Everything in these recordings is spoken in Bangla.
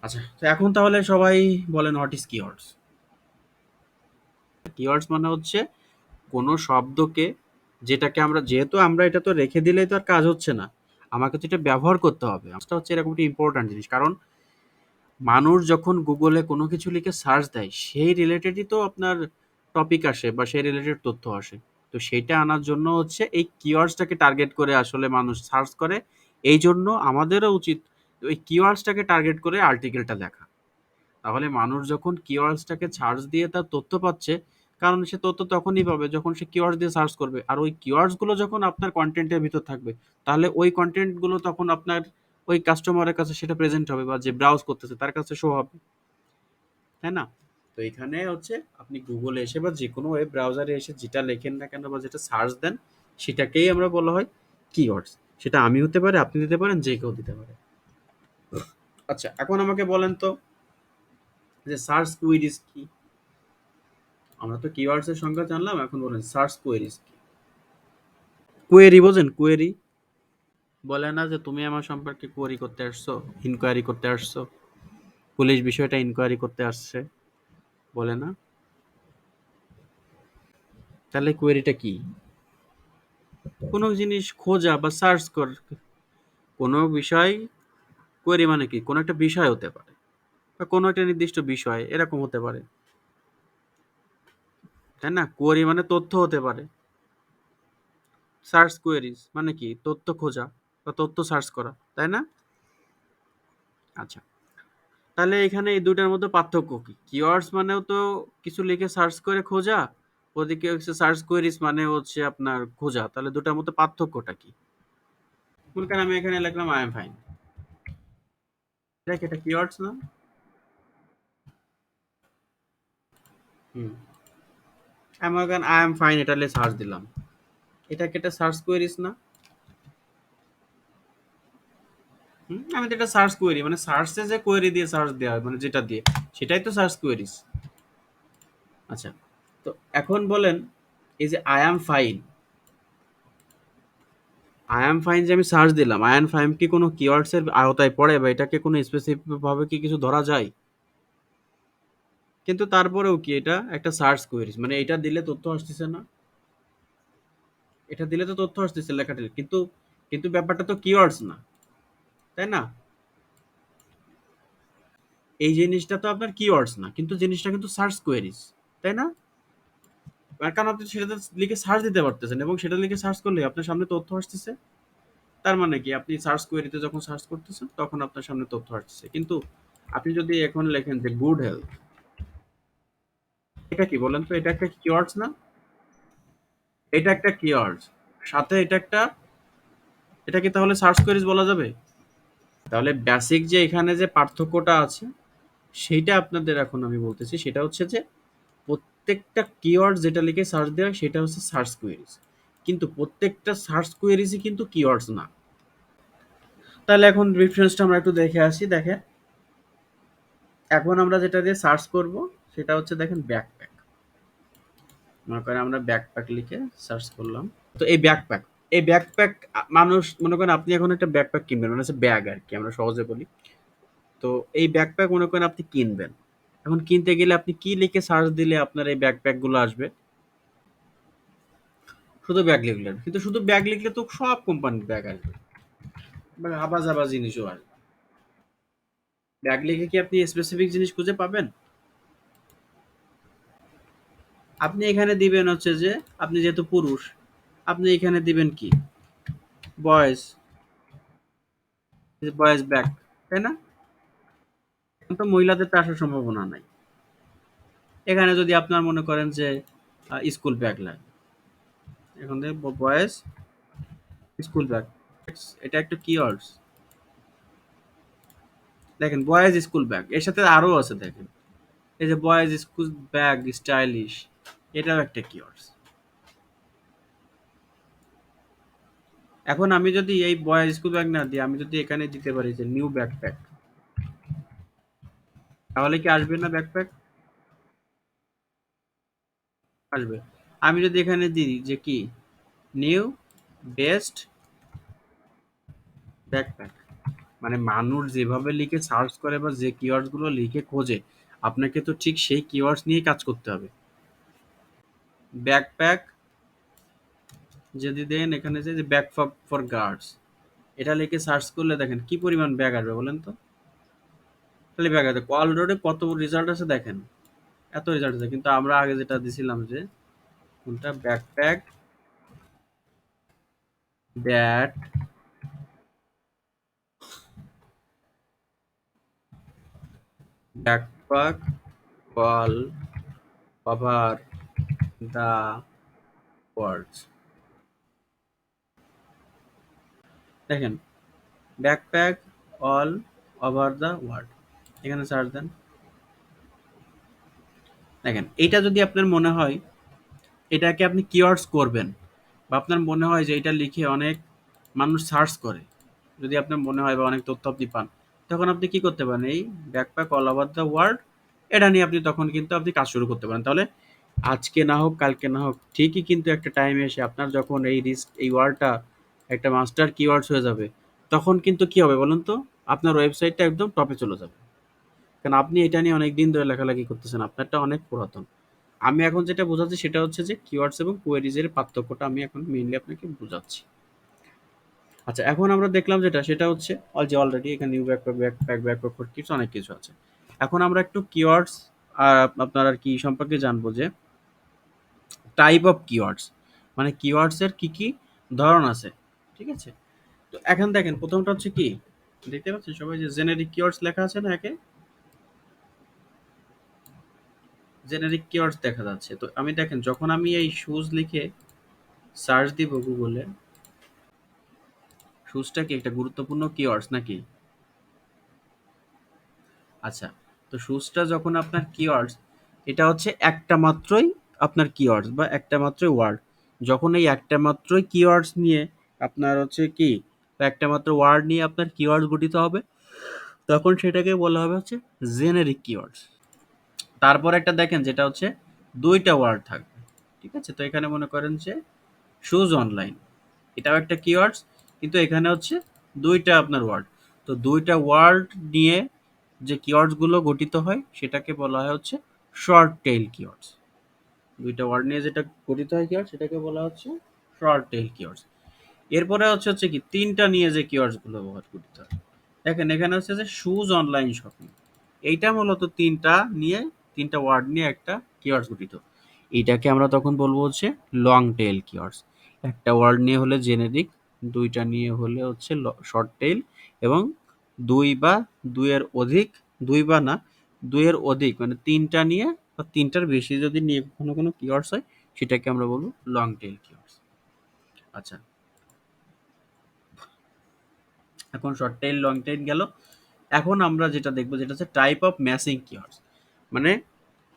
আচ্ছা, তো এখন তাহলে সবাই বলেন হোয়াট ইজ কিওয়ার্ডস। কিওয়ার্ডস মানে হচ্ছে কোনো শব্দকে, যেটাকে আমরা, যেহেতু আমরা এটা তো রেখে দিলেই তো আর কাজ হচ্ছে না, আমাকে তো এটা ব্যবহার করতে হবে। এটা হচ্ছে এরকম একটা ইম্পর্ট্যান্ট জিনিস, কারণ মানুষ যখন গুগলে কোনো কিছু লিখে সার্চ দেয় সেই রিলেটেডই তো আপনার টপিক আসে বা সেই রিলেটেড তথ্য আসে। তো সেইটা আনার জন্য হচ্ছে এই কিওয়ার্ডসটাকে টার্গেট করে আসলে মানুষ সার্চ করে। এই জন্য আমাদেরও উচিত ওই কিওয়ার্ডসটাকে টার্গেট করে আর্টিকেলটা লেখা। তাহলে মানুষ যখন কিওয়ার্ডসটাকে সার্চ দিয়ে তার তথ্য পাচ্ছে, কারণ সে তথ্য তখনই পাবে যখন সে কিওয়ার্ডস দিয়ে সার্চ করবে, আর ওই কিওয়ার্ডস গুলো যখন আপনার কন্টেন্টের ভিতর থাকবে, তাহলে ওই কন্টেন্ট গুলো তখন আপনার ওই কাস্টমারের কাছে সেটা প্রেজেন্ট হবে বা যে ব্রাউজ করতেছে তার কাছে শো হবে, তাই না? তো এখানে হচ্ছে আপনি গুগলে এসে বা যে কোনো ওয়েব ব্রাউজারে এসে যেটা লেখেন না কেন বা যেটা সার্চ দেন, সেটাকেই আমরা বলা হয় কিওয়ার্ডস। সেটা আমি হতে পারে, আপনি দিতে পারেন, যে কেউ দিতে পারে। আচ্ছা, এখন আমাকে বলেন তো যে সার্চ কুইরিজ কি? আমরা তো কিওয়ার্ডস এর সংজ্ঞা জানলাম, এখন বলেন সার্চ কোয়েরিজ কি? কোয়েরি বোঝেন? কোয়েরি বলে না যে তুমি আমার সম্পর্কে কোয়েরি করতে আসছো, ইনকোয়ারি করতে আসছো, পুলিশ বিষয়টা ইনকোয়ারি করতে আসছে, বলে না? তাহলে কোয়েরিটা কি? কোনো জিনিস খোঁজা বা সার্চ কর, কোনো বিষয়। কোয়েরি মানে কি? কোনো একটা বিষয় হতে পারে বা কোনো একটা নির্দিষ্ট বিষয় এরকম হতে পারে, তাই না? কোয়েরি মানে তথ্য হতে পারে। সার্চ কোয়েরিজ মানে কি? তথ্য খোঁজা বা তথ্য সার্চ করা, তাই না? আচ্ছা, তাহলে এখানে এই দুটার মধ্যে পার্থক্য কি? কিওয়ার্ডস মানেও তো কিছু লিখে সার্চ করে খোঁজা, ওদিকে হচ্ছে সার্চ কোয়েরিজ মানে হচ্ছে আপনার খোঁজা। তাহলে দুটার মধ্যে পার্থক্যটা কি? মনে করেন আমি এখানে লিখলাম আই এম ফাইন, দেখ এটা কিওয়ার্ডস না? হুম, আমি মনে করেন আই এম ফাইন এটা লিখে সার্চ দিলাম, এটা কি একটা সার্চ কোয়েরিজ না? হুম, আমি তো এটা সার্চ কোয়েরি, মানে সার্চে যে কোয়েরি দিয়ে সার্চ দেওয়া হয়, মানে যেটা দিয়ে, সেটাই তো সার্চ কোয়েরিজ। আচ্ছা, তো এখন বলেন এই যে I am fine, I am fine যে আমি সার্চ দিলাম, আই এম ফাইন কি কোনো কিওয়ার্ডস এর আওতায় পড়ে বা এটাকে কোনো স্পেসিফিক ভাবে কি কিছু ধরা যায়? কিন্তু তারপরেও কি এটা একটা সার্চ কোয়েরিজ, মানে এটা দিলে তথ্য আসতেছে না? এটা দিলে তো তথ্য আসতেছে লেখাটা, কিন্তু কিন্তু ব্যাপারটা তো কিওয়ার্ডস না, তাই না? এই জিনিসটা তো আপনার কিওয়ার্ডস না, কিন্তু জিনিসটা কিন্তু সার্চ কোয়েরিজ, তাই না? তার কারণ আপনি সেটাতে লিখে সার্চ দিতে পারতেছেন এবং সেটা লিখে সার্চ করলে আপনার সামনে তথ্য আসতেছে। তার মানে কি আপনি সার্চ কোয়েরিতে যখন সার্চ করতেছেন তখন আপনার সামনে তথ্য আসতেছে। কিন্তু আপনি যদি এখন লেখেন যে গুড হেলথ, এটা কি বলেন তো? এটা একটা কিওয়ার্ডস না? এটা একটা কিওয়ার্ডস, সাথে এটা একটা, এটা কি তাহলে সার্চ কোয়েরিজ বলা যাবে? তাহলে বেসিক যে এখানে যে পার্থক্যটা আছে সেইটা আপনাদের এখন আমি বলতেছি, সেটা হচ্ছে যে প্রত্যেকটা কিওয়ার্ড যেটা লিখে সার্চ দেওয়া হয় সেটা হচ্ছে সার্চ কোয়েরিজ, কিন্তু প্রত্যেকটা সার্চ কোয়েরিজই কিন্তু কিওয়ার্ডস না। তাহলে এখন রেফারেন্সটা আমরা একটু দেখে আসি। দেখেন, এখন আমরা যেটা দিয়ে সার্চ করব সেটা হচ্ছে, দেখেন, ব্যাকপ্যাক। মনে করেন আমরা ব্যাকপ্যাক লিখে সার্চ করলাম। তো এই ব্যাকপ্যাক, এই ব্যাকপ্যাক, মানুষ মনে করেন আপনি এখন একটা ব্যাকপ্যাক কিনবেন, মানে হচ্ছে ব্যাগ আর কি, আমরা সহজে বলি। তো এই ব্যাকপ্যাক মনে করেন আপনি কিনবেন। এখন কিনতে গেলে আপনি কি লিখে সার্চ দিলে আপনার এই ব্যাকপ্যাক গুলো আসবে? শুধু ব্যাগ লিখলেন, কিন্তু শুধু ব্যাগ লিখলে তো সব কোম্পানির ব্যাগ আসবে, মানে আবার যাবার জিনিসও আসবে। ব্যাগ লিখে কি আপনি স্পেসিফিক জিনিস খুঁজে পাবেন? আপনি এখানে দিবেন হচ্ছে যে, আপনি যেহেতু পুরুষ, আপনি এখানে দিবেন কি? বয়েজ, বয়েজ ব্যাগ, তাই না? এখন তো মহিলাদের তো আসার সম্ভাবনা নাই। এখানে যদি আপনার মনে করেন যে স্কুল ব্যাগ লাগে, এখন থেকে বয়েজ স্কুল ব্যাগ, এটা একটা কিওয়ার্ডস। দেখেন বয়েজ স্কুল ব্যাগ, এর সাথে আরো আছে, দেখেন এই যে বয়েজ স্কুল ব্যাগ স্টাইলিশ, এটাও একটা কিওয়ার্ডস। এখন আমি যদি এই বয়েজ স্কুল ব্যাগ না দিই, আমি যদি এখানে দিতে পারি যে নিউ ব্যাকপ্যাক, তাহলে কি আসবে না ব্যাকপ্যাক? আসবে। আমি যদি এখানে দিই যে কি, নিউ বেস্ট ব্যাকপ্যাক, মানে মানুষ যেভাবে লিখে সার্চ করে বা যে কিওয়ার্ডস গুলো লিখে খোঁজে, আপনাকে তো ঠিক সেই কিওয়ার্ডস নিয়ে কাজ করতে হবে। ব্যাকপ্যাক যদি দেন, এখানে যে ব্যাক ফর গার্ডস, এটা লিখে সার্চ করলে দেখেন কি পরিমাণ ব্যাগ আসবে বলেন তো। খালি ব্যাগ আছে, অলরেডি কত রেজাল্ট আছে দেখেন, এত রেজাল্ট আছে। কিন্তু আমরা আগে যেটা দিছিলাম যে কোনটা, backpack that backpack all over the world, দেখেন backpack all over the world, এখানে সার্চ দেন। দেখেন এইটা যদি আপনার মনে হয় এটাকে আপনি কিওয়ার্ডস করবেন, বা আপনার মনে হয় যে এটা লিখে অনেক মানুষ সার্চ করে, যদি আপনার মনে হয় বা অনেক তথ্য আপনি পান, তখন আপনি কি করতে পারেন, এই backpack all over the world এটা নিয়ে আপনি তখন কিন্তু আপনি কাজ শুরু করতে পারেন। তাহলে আজকে না হোক কালকে না হোক ঠিকই কিন্তু একটা টাইমে এসে আপনার যখন এই ওয়ার্ডটা একটা মাস্টার কিওয়ার্ডস হয়ে যাবে, তখন কিন্তু কি হবে বলুন তো, আপনার ওয়েবসাইটটা একদম টপে চলে যাবে। কারণ আপনি এটা নিয়ে অনেক দিন ধরে লেখালেখি করতেছেন, আপনারটা অনেক পুরাতন। আমি এখন যেটা বোঝাচ্ছি সেটা হচ্ছে যে কিওয়ার্ডস এবং কোয়েরিজ এর পার্থক্যটা আমি এখন মেইনলি আপনাকে বোঝাচ্ছি। আচ্ছা, এখন আমরা দেখলাম যেটা সেটা হচ্ছে যে অলরেডি এখানে নিউ ব্যাকপ্যাক টিপস অনেক কিছু আছে। এখন আমরা একটু কিওয়ার্ডস আর আপনার আর কি সম্পর্কে জানবো, যে টাইপ অফ কিওয়ার্ডস, মানে কিওয়ার্ডস এর কি কি ধরন আছে, ঠিক আছে। তো এখন দেখেন প্রথমটা হচ্ছে কি, দেখতে পাচ্ছেন সবাই যে জেনেরিক কিওয়ার্ডস লেখা আছে না, একে জেনেরিক কিওয়ার্ডস দেখা যাচ্ছে। তো আমি দেখেন যখন আমি এই শুজ লিখে সার্চ দিব গুগলে, শুজটা কি একটা গুরুত্বপূর্ণ কিওয়ার্ডস নাকি? আচ্ছা, তো শুজটা যখন আপনার কিওয়ার্ডস, এটা হচ্ছে একটা মাত্রই আপনার কিওয়ার্ডস বা একটা মাত্রই ওয়ার্ড। যখন এই একটা মাত্রই কিওয়ার্ডস নিয়ে আপনার হচ্ছে কি, বা একটা মাত্র ওয়ার্ড নিয়ে আপনার কিওয়ার্ডস গঠিত হবে, তখন সেটাকে বলা হবে হচ্ছে জেনেরিক কিওয়ার্ডস। তারপর একটা দেখেন যেটা হচ্ছে দুইটা ওয়ার্ড থাকবে, ঠিক আছে। তো এখানে মনে করেন যে শুজ অনলাইন, এটাও একটা কিওয়ার্ডস, কিন্তু এখানে হচ্ছে দুইটা আপনার ওয়ার্ড। তো দুইটা ওয়ার্ড নিয়ে যে কিওয়ার্ডস গুলো গঠিত হয় সেটাকে বলা হয় হচ্ছে শর্ট টেইল কিওয়ার্ডস। দুইটা ওয়ার্ড নিয়ে যেটা গঠিত হয় কিওয়ার্ড, সেটাকে বলা হচ্ছে শর্ট টেইল কিওয়ার্ডস। এরপরে হচ্ছে কি, তিনটা নিয়ে যে কিওয়ার্ডস গুলো ব্যবহার করতে হয়, দেখেন এখানে হচ্ছে যে শুজ অনলাইন শপিং, এইটা মূলত তিনটা ওয়ার্ড নিয়ে একটা কিওয়ার্ডস গঠিত। এইটাকে আমরা তখন বলবো হচ্ছে লং টেইল কিওয়ার্ডস। একটা ওয়ার্ড নিয়ে হলে জেনেরিক, দুইটা নিয়ে হলে হচ্ছে শর্ট টেইল, এবং দুই বা দুইয়ের অধিক, দুই বা না দুইয়ের অধিক মানে তিনটা নিয়ে বা তিনটার বেশি যদি নিয়ে কোনো কোনো কিওয়ার্ডস হয়, সেটাকে আমরা বলবো লং টেইল কিওয়ার্ডস। আচ্ছা, এখন শর্ট টেইল লং টেইল গেল। এখন আমরা যেটা দেখবো যেটা হচ্ছে টাইপ অফ ম্যাচিং কিওয়ার্ডস, মানে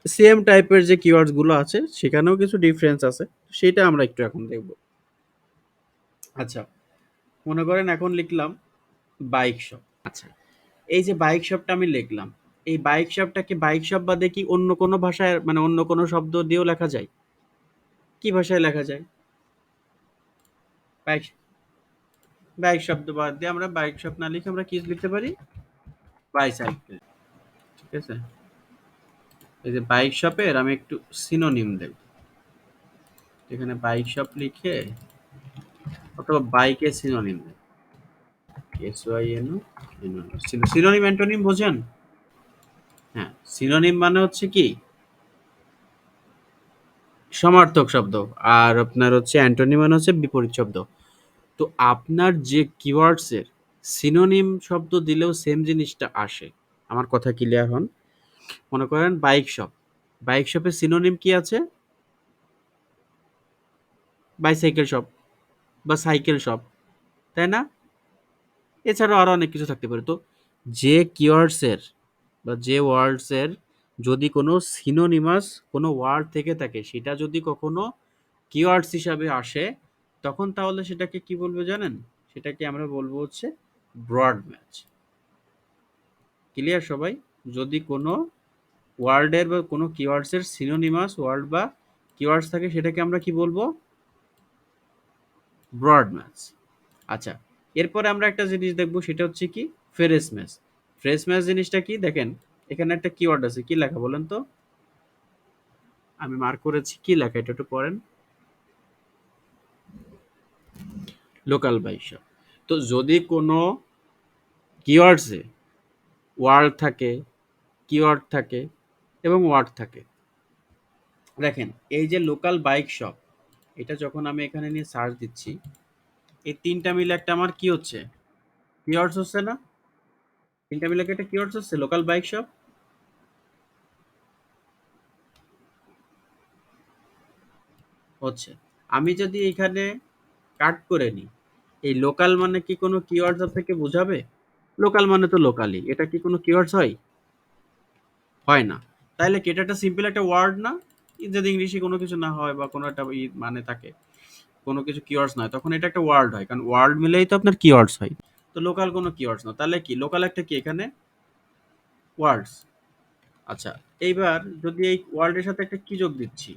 সেম টাইপের যে কিওয়ার্ডস গুলো আছে সেখানেও কিছু ডিফারেন্স আছে, সেটা আমরা একটু এখন দেখব। আচ্ছা, মনে করেন এখন লিখলাম বাইক শপ। আচ্ছা, এই যে বাইক শপটা আমি লিখলাম, এই বাইক শপটাকে বাইক শপ বাদে কি অন্য কোনো ভাষায় মানে অন্য কোনো শব্দ দিয়েও লেখা যায়? কি ভাষায় লেখা যায়? বাইক বাইক শব্দ বাদ দিয়ে আমরা বাইক শপ না লিখে আমরা কি লিখতে পারি? বাইসাইকেল, ঠিক আছে। এই যে বাইক শপের আমি একটু সিনোনিম দেব, এখানে বাইক শপ লিখে অথবা বাইকের সিনোনিম দেব, SYNO। সিনোনিম অ্যান্টোনিম বোঝেন? হ্যাঁ, সিনোনিম মানে হচ্ছে কি সমার্থক শব্দ, আর আপনার হচ্ছে অ্যান্টোনিম মানে হচ্ছে বিপরীত শব্দ। তো আপনার যে কিওয়ার্ডস এর সিনোনিম শব্দ দিলেও সেম জিনিসটা আসে। আমার কথা ক্লিয়ার হন? মনে করেন বাইক শপ, বাইক শপের সিনোনিম কি আছে? বাইসাইকেল শপ বা সাইকেল শপ, তাই না? এছাড়াও আরো অনেক কিছু থাকতে পারে। তো যে কিওয়ার্ডস এর বা যে ওয়ার্ডস এর যদি কোনো সিনোনিমাস কোনো ওয়ার্ড থেকে থাকে, সেটা যদি কখনো কিওয়ার্ডস হিসাবে আসে, তখন তাহলে সেটাকে কি বলবো জানেন? সেটাকে আমরা বলবো হচ্ছে ব্রড ম্যাচ। ক্লিয়ার সবাই? যদি কোনো ওয়ার্ডের বা কোনো কিওয়ার্ডস এর সিনোনিমাস ওয়ার্ড বা কিওয়ার্ডস থাকে, সেটাকে আমরা কি বলবো? Broad match. আচ্ছা, এরপরে আমরা একটা জিনিস দেখবো, সেটা হচ্ছে কি ফ্রেশ ম্যাচ। ফ্রেশ ম্যাচ জিনিসটা কি দেখেন, এখানে একটা কিওয়ার্ড আছে, কি লেখা বলেন তো? আমি মার্ক করেছি, কি লেখা এটা একটু পড়েন। Local bike shop. তো যদি কোনো কিওয়ার্ডসে ওয়ার্ড থাকে, কিওয়ার্ড থাকে এবং ওয়ার্ড থাকে, দেখেন এই যে লোকাল বাইক শপ, এটা যখন আমি এখানে নিয়ে সার্চ দিচ্ছি, এই তিনটা মিলে একটা আমার কি হচ্ছে, কিওয়ার্ডস হচ্ছে না? তিনটা মিলে একটা কিওয়ার্ডস হচ্ছে লোকাল বাইক শপ হচ্ছে। আমি যদি এখানে কাট করে নিই, এই লোকাল মানে কি কোনো কিওয়ার্ডস থেকে বোঝাবে? লোকাল মানে তো লোকালি, এটা কি কোনো কিওয়ার্ডস হয়? হয় না। তাইলে কি এটা একটা সিম্পল একটা ওয়ার্ড না? যদি ইংলিশে কোনো কিছু না হয় বা কোনো একটা মানে থাকে, কোনো কিছু কিওয়ার্ডস নয়, তখন এটা একটা ওয়ার্ড হয়, কারণ ওয়ার্ড মিলেই তো আপনার কিওয়ার্ডস হয়। তো লোকাল কোনো কিওয়ার্ডস না, তাহলে কি লোকাল একটা কি এখানে ওয়ার্ডস। আচ্ছা, এইবার যদি এই ওয়ার্ডের সাথে একটা কি যোগ দিচ্ছি,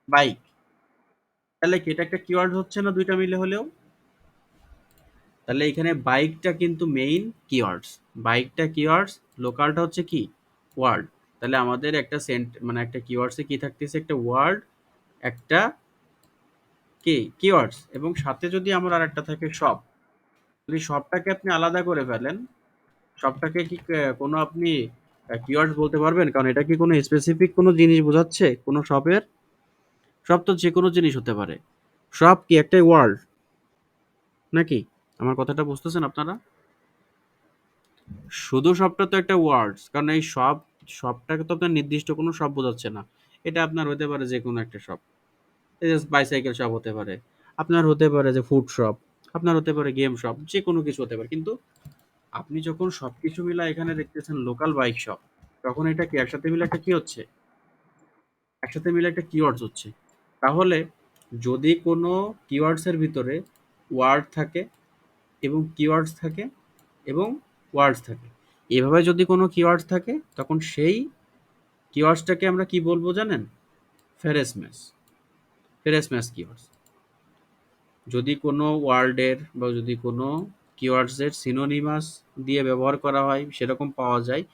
বাইক, তাহলে কি এটা একটা কিওয়ার্ড হচ্ছে না দুইটা মিলে হলেও? তাহলে এখানে বাইকটা কিন্তু মেইন কিওয়ার্ডস, বাইকটা কিওয়ার্ডস, লোকালটা হচ্ছে কি ওয়ার্ড। তাহলে আমাদের একটা মানে একটা কিওয়ার্ডসে কি থাকতেছে, একটা ওয়ার্ড, একটা কি কিওয়ার্ডস, এবং সাথে যদি আমার আর একটা থাকে শপ। যদি শপটাকে আপনি আলাদা করে ফেলেন, শপটাকে কি কোনো আপনি কিওয়ার্ডস বলতে পারবেন? কারণ এটা কি কোনো স্পেসিফিক কোনো জিনিস বোঝাচ্ছে কোনো শপের? শপ তো যে কোনো জিনিস হতে পারে। শপ কি একটা ওয়ার্ড নাকি? আমার কথাটা বুঝতেছেন আপনারা? শুধু শপটা তো একটা ওয়ার্ডস, কারণ এই শপ, শপটাকে তো আপনার নির্দিষ্ট কোনো শপ বোঝাচ্ছে না। এটা আপনার হতে পারে যে কোনো একটা শপ, এই যে বাইসাইকেল শপ হতে পারে, আপনার হতে পারে যে ফুড শপ, আপনার হতে পারে গেম শপ, যে কোনো কিছু হতে পারে। কিন্তু আপনি যখন সবকিছু মিলা এখানে দেখতেছেন লোকাল বাইক শপ, তখন এটা কি একসাথে মিলে একটা কি হচ্ছে, একসাথে মিলে একটা কিওয়ার্ডস হচ্ছে। তাহলে যদি কোনো কিওয়ার্ডস এর ভিতরে ওয়ার্ড থাকে এবং কিওয়ার্ডস থাকে এবং ওয়ার্ডস থাকে, এভাবে যদি কোনো কিওয়ার্ডস থাকে, তখন সেই কিওয়ার্ডসটাকে আমরা কি বলবো জানেন? ফেরেস ম্যাচ। ফেরেস ম্যাচ কিওয়ার্ডস। যদি কোনো ওয়ার্ডের বা যদি কোনো কিওয়ার্ডসের সিনোনিমাস দিয়ে ব্যবহার করা হয়, সেরকম পাওয়া যায়,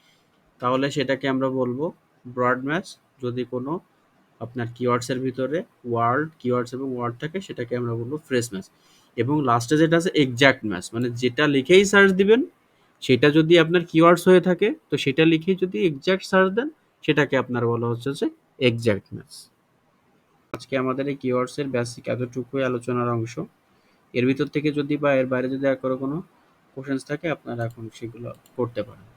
তাহলে সেটাকে আমরা বলবো ব্রড ম্যাচ। যদি কোনো আপনার কিওয়ার্ডসের ভিতরে ওয়ার্ড, কিওয়ার্ডস এবং ওয়ার্ড থাকে, সেটাকে আমরা বলবো ফ্রেশ ম্যাচ। এবং লাস্টে যেটা আছে এক্সাক্ট ম্যাচ, মানে যেটা লিখেই সার্চ দিবেন, সেটা যদি আপনার কিওয়ার্ডস হয়ে থাকে, তো সেটা লিখেই যদি এক্সাক্ট সার্চ দেন, সেটাকে আপনার বলা হচ্ছে যে এক্সাক্ট ম্যাচ। আজকে আমাদের এই কিওয়ার্ডস এর বেসিক এতটুকুই আলোচনার অংশ। এর ভিতর থেকে যদি বা এর বাইরে যদি আর কোনো কোশ্চেন্স থাকে, আপনারা এখন সেগুলো করতে পারেন।